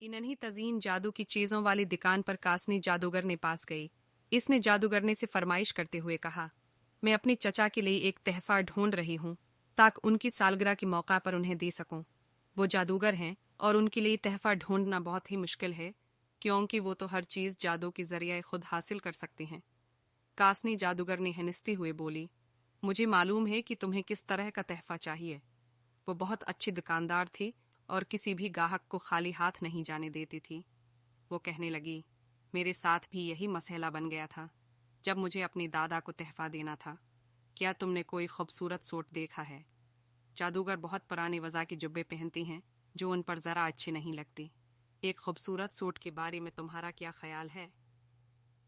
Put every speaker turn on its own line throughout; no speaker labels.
इन्हीं तज़ीन जादू की चीज़ों वाली दुकान पर कासनी जादूगर ने पास गई। इसने जादूगर ने से फरमाइश करते हुए कहा, मैं अपनी चचा के लिए एक तहफ़ा ढूंढ रही हूँ ताकि उनकी सालगिरह के मौका पर उन्हें दे सकूं। वो जादूगर हैं और उनके लिए तहफ़ा ढूंढना बहुत ही मुश्किल है, क्योंकि वो तो हर चीज़ जादू के ज़रिए खुद हासिल कर सकते हैं। कासनी जादूगर ने हंसते हुए बोली, मुझे मालूम है कि तुम्हें किस तरह का तहफ़ा चाहिए। वो बहुत अच्छी दुकानदार थी और किसी भी गाहक को खाली हाथ नहीं जाने देती थी। वो कहने लगी, मेरे साथ भी यही मसला बन गया था जब मुझे अपनी दादा को तहफ़ा देना था। क्या तुमने कोई खूबसूरत सूट देखा है? जादूगर बहुत पुराने वज़ा के जुब्बे पहनती हैं जो उन पर ज़रा अच्छी नहीं लगती। एक खूबसूरत सूट के बारे में तुम्हारा क्या ख्याल है?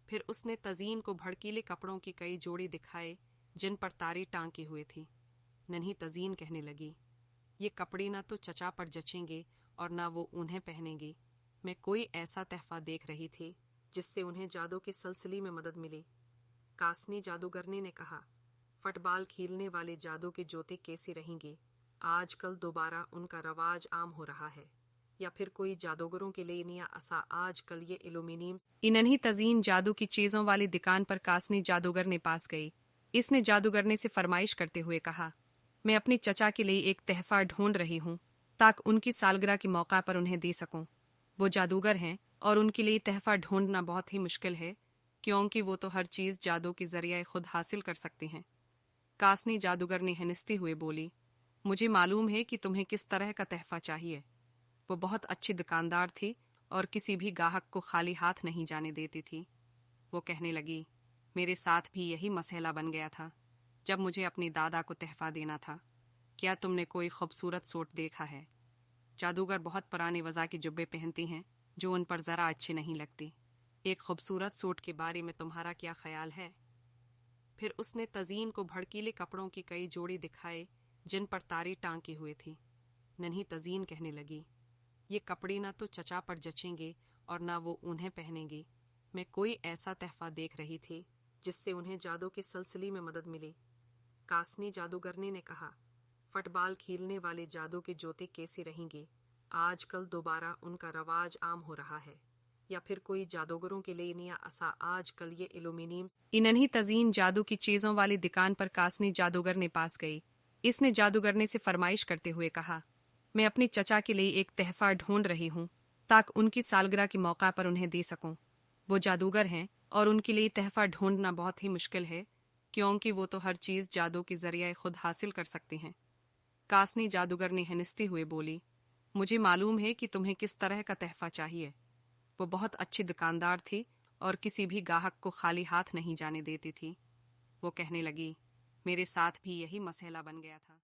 फिर उसने तज़ीन को भड़कीले कपड़ों की कई जोड़ी दिखाए जिन पर तारी टांकी हुई थी। नन्ही तज़ीन कहने लगी, ये कपड़े ना तो चचा पर जचेंगे और ना वो उन्हें पहनेंगे। मैं कोई ऐसा तहफ़ा देख रही थी जिससे उन्हें जादू के सिलसिले में मदद मिली। कासनी जादूगरनी ने कहा, फुटबॉल खेलने वाले जादू के जोते कैसे रहेंगे? आजकल दोबारा उनका रवाज आम हो रहा है। या फिर कोई जादूगरों के लिए नया असा आजकल ये एल्यूमिनियम। इन्हीं तज़ीन जादू की चीज़ों वाली दुकान पर कासनी जादूगर ने पास गई। इसने जादूगरनी से फरमाइश करते हुए कहा, मैं अपनी चचा के लिए एक तहफ़ा ढूंढ रही हूँ ताकि उनकी सालगिरह के मौका पर उन्हें दे सकूं। वो जादूगर हैं और उनके लिए तहफ़ा ढूंढना बहुत ही मुश्किल है, क्योंकि वो तो हर चीज़ जादू के ज़रिए खुद हासिल कर सकते हैं। कासनी जादूगर ने हंसते हुए बोली, मुझे मालूम है कि तुम्हें किस तरह का तहफ़ा चाहिए। वो बहुत अच्छी दुकानदार थी और किसी भी गाहक को खाली हाथ नहीं जाने देती थी। वो कहने लगी, मेरे साथ भी यही मसला बन गया था जब मुझे अपनी दादा को तहफ़ा देना था। क्या तुमने कोई खूबसूरत सूट देखा है? जादूगर बहुत पुराने वज़ा के जुब्बे पहनती हैं जो उन पर ज़रा अच्छी नहीं लगती। एक खूबसूरत सूट के बारे में तुम्हारा क्या ख्याल है? फिर उसने तज़ीन को भड़कीले कपड़ों की कई जोड़ी दिखाए जिन पर तारी टांकी हुई थी। नन्ही तज़ीन कहने लगी, ये कपड़े ना तो चचा पर जचेंगे और ना वो उन्हें पहनेंगे। मैं कोई ऐसा तहफ़ा देख रही थी जिससे उन्हें जादू के सिलसिले में मदद मिली। कासनी जादूगरनी ने कहा, फुटबॉल खेलने वाले जादू के जोते कैसे रहेंगे? आजकल दोबारा उनका रवाज आम हो रहा है। या फिर कोई जादूगरों के लिए नया असा आजकल ये एल्यूमिनियम। इन्हीं तज़ीन जादू की चीज़ों वाली दुकान पर कासनी जादूगर ने पास गई। इसने जादूगरनी से फरमाइश करते हुए कहा, मैं अपनी चचा के लिए एक तहफ़ा ढूंढ रही हूँ ताकि उनकी सालगिरह के मौका पर उन्हें दे सकूं। वो जादूगर हैं और उनके लिए तहफ़ा ढूंढना बहुत ही मुश्किल है, क्योंकि वो तो हर चीज़ जादू के ज़रिए खुद हासिल कर सकते हैं। कासनी जादूगर ने हंसते हुए बोली, मुझे मालूम है कि तुम्हें किस तरह का तहफ़ा चाहिए। वो बहुत अच्छी दुकानदार थी और किसी भी गाहक को खाली हाथ नहीं जाने देती थी। वो कहने लगी, मेरे साथ भी यही मसला बन गया था।